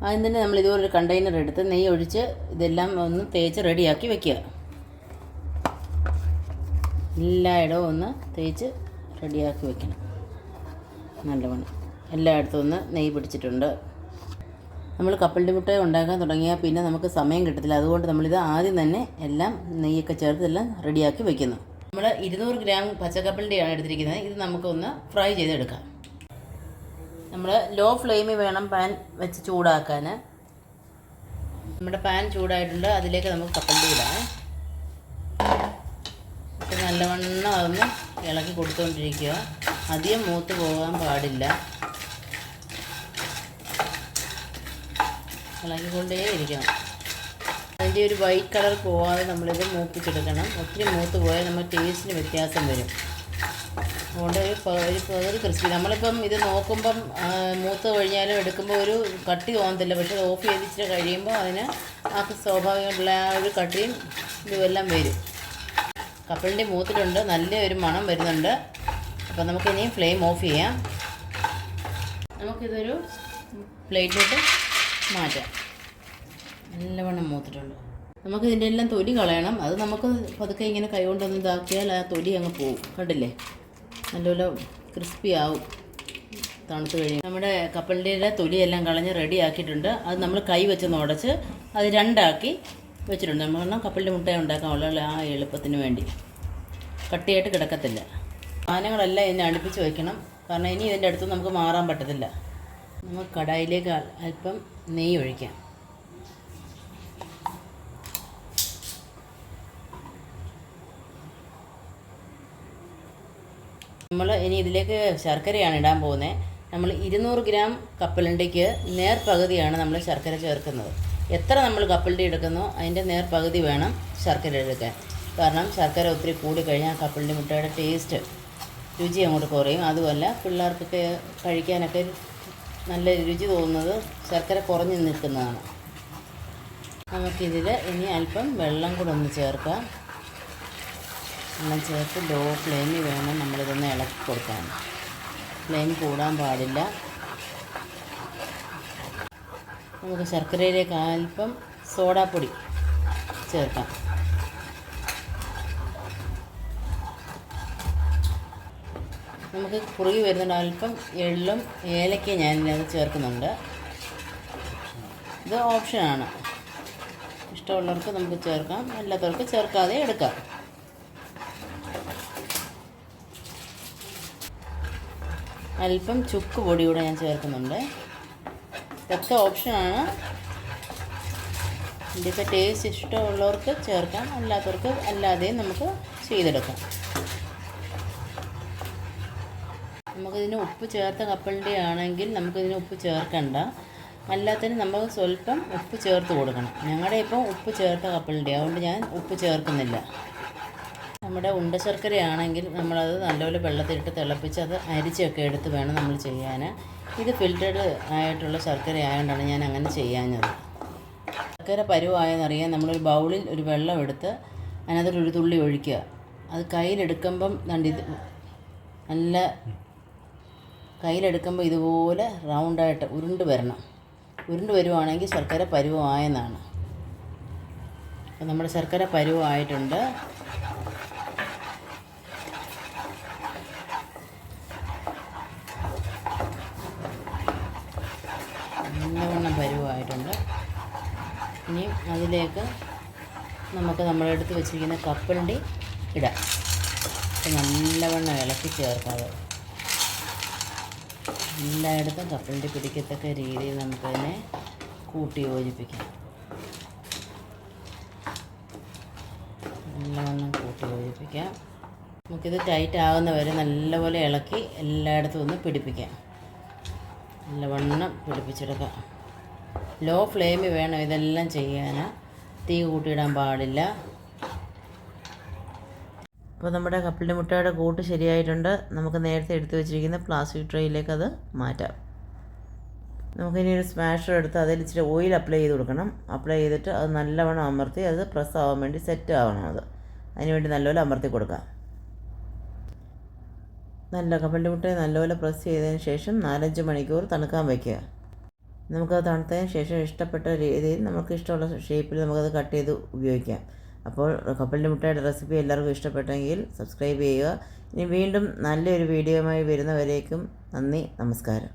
ആദ്യം തന്നെ നമ്മൾ ഇതുപോലൊരു കണ്ടെയ്നർ എടുത്ത് നെയ്യ് ഒഴിച്ച് ഇതെല്ലാം ഒന്ന് തേച്ച് റെഡിയാക്കി വെക്കുക. എല്ലായിടവും ഒന്ന് തേച്ച് റെഡിയാക്കി വെക്കണം. നല്ലവണ്ണം എല്ലായിടത്തും ഒന്ന് നെയ്യ് പിടിച്ചിട്ടുണ്ട്. നമ്മൾ കപ്പലണ്ടി മുട്ട ഉണ്ടാക്കാൻ തുടങ്ങിയാൽ പിന്നെ നമുക്ക് സമയം കിട്ടത്തില്ല. അതുകൊണ്ട് നമ്മളിത് ആദ്യം തന്നെ എല്ലാം നെയ്യൊക്കെ ചേർത്ത് എല്ലാം റെഡിയാക്കി വെക്കുന്നു. നമ്മൾ 200 ഗ്രാം പച്ചക്കപ്പലണ്ടിയാണ് എടുത്തിരിക്കുന്നത്. ഇത് നമുക്കൊന്ന് ഫ്രൈ ചെയ്തെടുക്കാം. നമ്മൾ ലോ ഫ്ലെയിമിൽ വേണം പാൻ വെച്ച് ചൂടാക്കാൻ. നമ്മുടെ പാൻ ചൂടായിട്ടുണ്ട്. അതിലേക്ക് നമുക്ക് കപ്പലണ്ടി ഇടാം. അപ്പോൾ നല്ലവണ്ണം അതൊന്ന് ഇളക്കി കൊടുത്തുകൊണ്ടിരിക്കുക. അധികം മൂത്ത് പോകാൻ പാടില്ല. ഇളക്കിക്കൊണ്ടേ ഇരിക്കണം. അതിൻ്റെ ഒരു വൈറ്റ് കളർ പോകാതെ നമ്മളിത് മൂപ്പിച്ചെടുക്കണം. ഒത്തിരി മൂത്ത് പോയാൽ നമ്മൾ ടേസ്റ്റിന് വ്യത്യാസം വരും. അതുകൊണ്ട് ഒരു പകുതി ക്രിസ്പി. നമ്മളിപ്പം ഇത് നോക്കുമ്പം മൂത്ത് കഴിഞ്ഞാലും എടുക്കുമ്പോൾ ഒരു കട്ടി തോന്നത്തില്ല. പക്ഷേ ഓഫ് ചെയ്തിട്ട് കഴിയുമ്പോൾ അതിന് സ്വാഭാവികമായിട്ടുള്ള ആ ഒരു കട്ടിയും ഇതുമെല്ലാം വരും. കപ്പലണ്ടി മൂത്തിട്ടുണ്ട്. നല്ല ഒരു മണം വരുന്നുണ്ട്. അപ്പോൾ നമുക്കിനി ഫ്ലെയിം ഓഫ് ചെയ്യാം. നമുക്കിതൊരു പ്ലേറ്റിലോട്ട് മാറ്റാം. നല്ലവണ്ണം മൂത്തിട്ടുണ്ട്. നമുക്കിതിൻ്റെ എല്ലാം തൊലി കളയണം. അത് നമുക്ക് പതുക്കെ ഇങ്ങനെ കൈകൊണ്ടൊന്ന് ഇതാക്കിയാൽ ആ തൊലി അങ്ങ് പോവും. കണ്ടില്ലേ, നല്ലപോലെ ക്രിസ്പി ആവും തണുത്ത് കഴിയും. നമ്മുടെ കപ്പലണ്ടിയുടെ തൊലിയെല്ലാം കളഞ്ഞ് റെഡി ആക്കിയിട്ടുണ്ട്. അത് നമ്മൾ കൈ വെച്ചൊന്ന് ഉടച്ച് അത് രണ്ടാക്കി വെച്ചിട്ടുണ്ട്. നമ്മൾ കപ്പലണ്ടി മുട്ട ഉണ്ടാക്കാനുള്ള ആ എളുപ്പത്തിന് വേണ്ടി കട്ടിയായിട്ട് കിടക്കത്തില്ല. സാധനങ്ങളെല്ലാം ഇതിനെ അടുപ്പിച്ച് വയ്ക്കണം. കാരണം ഇനി ഇതിൻ്റെ അടുത്ത് നമുക്ക് മാറാൻ പറ്റത്തില്ല. നമുക്ക് കടായിലേക്ക് അല്പം നെയ്യ് ഒഴിക്കാം. നമ്മൾ ഇനി ഇതിലേക്ക് ശർക്കരയാണ് ഇടാൻ പോകുന്നത്. നമ്മൾ 200 ഗ്രാം കപ്പലണ്ടിക്ക് നേർപകുതിയാണ് നമ്മൾ ശർക്കര ചേർക്കുന്നത്. എത്ര നമ്മൾ കപ്പലണ്ടി എടുക്കുന്നോ അതിൻ്റെ നേർപകുതി വേണം ശർക്കര എടുക്കാൻ. കാരണം ശർക്കര ഒത്തിരി കൂടിക്കഴിഞ്ഞാൽ കപ്പലണ്ടി മുട്ടയുടെ ടേസ്റ്റ് രുചി അങ്ങോട്ട് കുറയും. അതുമല്ല പിള്ളേർക്കൊക്കെ കഴിക്കാനൊക്കെ നല്ല രുചി തോന്നുന്നത് ശർക്കര കുറഞ്ഞ് നിൽക്കുന്നതാണ്. നമുക്കിതിൽ ഇനി അല്പം വെള്ളം കൂടെ ഒന്ന് ചേർക്കാം. വെള്ളം ചേർത്ത് ലോ ഫ്ലെയിമിൽ വേണം നമ്മളിതൊന്ന് ഇളക്കി കൊടുക്കാൻ. ഫ്ലെയിം കൂടാൻ പാടില്ല. നമുക്ക് ശർക്കരയിലേക്ക് അല്പം സോഡാപ്പൊടി ചേർക്കാം. നമുക്ക് കുറുകി വരുന്നുണ്ട്. അല്പം എള്ളും ഏലക്കയും ഞാനിത് ചേർക്കുന്നുണ്ട്. ഇത് ഓപ്ഷനാണ്. ഇഷ്ടമുള്ളവർക്ക് നമുക്ക് ചേർക്കാം, അല്ലാത്തവർക്ക് ചേർക്കാതെ എടുക്കാം. അല്പം ചുക്ക് പൊടി കൂടെ ഞാൻ ചേർക്കുന്നുണ്ട്. ഇതൊക്കെ ഓപ്ഷനാണ്. ഇതിൻ്റെ ടേസ്റ്റ് ഇഷ്ടമുള്ളവർക്ക് ചേർക്കാം, അല്ലാത്തവർക്ക് അല്ലാതെയും നമുക്ക് ചെയ്തെടുക്കാം. നമുക്കിതിന് ഉപ്പ് ചേർത്ത കപ്പലണ്ടി ആണെങ്കിൽ നമുക്കിതിന് ഉപ്പ് ചേർക്കണ്ട. അല്ലാത്തതിന് നമ്മൾ സ്വല്പം ഉപ്പ് ചേർത്ത് കൊടുക്കണം. ഞങ്ങളുടെ ഇപ്പം ഉപ്പ് ചേർത്ത കപ്പലണ്ടി, അതുകൊണ്ട് ഞാൻ ഉപ്പ് ചേർക്കുന്നില്ല. നമ്മുടെ ഉണ്ട ശർക്കരയാണെങ്കിൽ നമ്മളത് നല്ലപോലെ വെള്ളത്തിലിട്ട് തിളപ്പിച്ച് അത് അരിച്ചൊക്കെ എടുത്ത് വേണം നമ്മൾ ചെയ്യാൻ. ഇത് ഫിൽറ്റേഡ് ആയിട്ടുള്ള ശർക്കര ആയതുകൊണ്ടാണ് ഞാൻ അങ്ങനെ ചെയ്യാഞ്ഞത്. ശർക്കര പരുവായെന്നറിയാൻ നമ്മളൊരു ബൗളിൽ ഒരു വെള്ളം എടുത്ത് അതിനകത്തൊരു തുള്ളി ഒഴിക്കുക. അത് കയ്യിലെടുക്കുമ്പം ഇത് നല്ല കയ്യിലെടുക്കുമ്പോൾ ഇതുപോലെ റൗണ്ടായിട്ട് ഉരുണ്ട് വരണം. ഉരുണ്ട് വരുവാണെങ്കിൽ ശർക്കര പരുവമായെന്നാണ്. അപ്പോൾ നമ്മുടെ ശർക്കര പരുവമായിട്ടുണ്ട്. നല്ലവണ്ണം പരുവമായിട്ടുണ്ട്. ഇനി അതിലേക്ക് നമുക്ക് നമ്മളെടുത്ത് വെച്ചിരിക്കുന്ന കപ്പലണ്ടി ഇടാം. നല്ലവണ്ണം ഇളക്കി ചേർക്കാതെ എല്ലായിടത്തും കപ്പലണ്ടി പിടിക്കത്തക്ക രീതിയിൽ നമുക്കതിനെ കൂട്ടി യോജിപ്പിക്കാം. നല്ലവണ്ണം കൂട്ടി യോജിപ്പിക്കാം. നമുക്കിത് ടൈറ്റ് ആകുന്ന വരെ നല്ലപോലെ ഇളക്കി എല്ലായിടത്തും ഒന്ന് പിടിപ്പിക്കാം. നല്ലവണ്ണം പിടിപ്പിച്ചെടുക്കാം. ലോ ഫ്ലെയിമിൽ വേണം ഇതെല്ലാം ചെയ്യാൻ. തീ കൂട്ടിയിടാൻ പാടില്ല. അപ്പോൾ നമ്മുടെ കപ്പലണ്ടി മുട്ടയുടെ കൂട്ട് ശരിയായിട്ടുണ്ട്. നമുക്ക് നേരത്തെ എടുത്തു വെച്ചിരിക്കുന്ന പ്ലാസ്റ്റിക് ട്രേയിലേക്ക് അത് മാറ്റാം. നമുക്കിനി ഒരു സ്മാഷർ എടുത്ത് അതിൽ ഇച്ചിരി ഓയിൽ അപ്ലൈ ചെയ്ത് കൊടുക്കണം. അപ്ലൈ ചെയ്തിട്ട് അത് നല്ലവണ്ണം അമർത്തി അത് പ്രസ് ആവാൻ വേണ്ടി സെറ്റ് ആവണം. അതിനുവേണ്ടി നല്ലപോലെ അമർത്തി കൊടുക്കാം. നല്ല കപ്പലണ്ടി മുട്ടയെ നല്ലപോലെ പ്രസ് ചെയ്തതിന് ശേഷം 4-5 മണിക്കൂർ തണുക്കാൻ വയ്ക്കുക. നമുക്കത് തണുത്തതിന് ശേഷം ഇഷ്ടപ്പെട്ട രീതിയിൽ നമുക്ക് ഇഷ്ടമുള്ള ഷേപ്പിൽ നമുക്കത് കട്ട് ചെയ്ത് ഉപയോഗിക്കാം. അപ്പോൾ കപ്പലണ്ടി മുട്ടയുടെ റെസിപ്പി എല്ലാവർക്കും ഇഷ്ടപ്പെട്ടെങ്കിൽ സബ്സ്ക്രൈബ് ചെയ്യുക. ഇനി വീണ്ടും നല്ലൊരു വീഡിയോയുമായി വരുന്നവരേക്കും നന്ദി, നമസ്കാരം.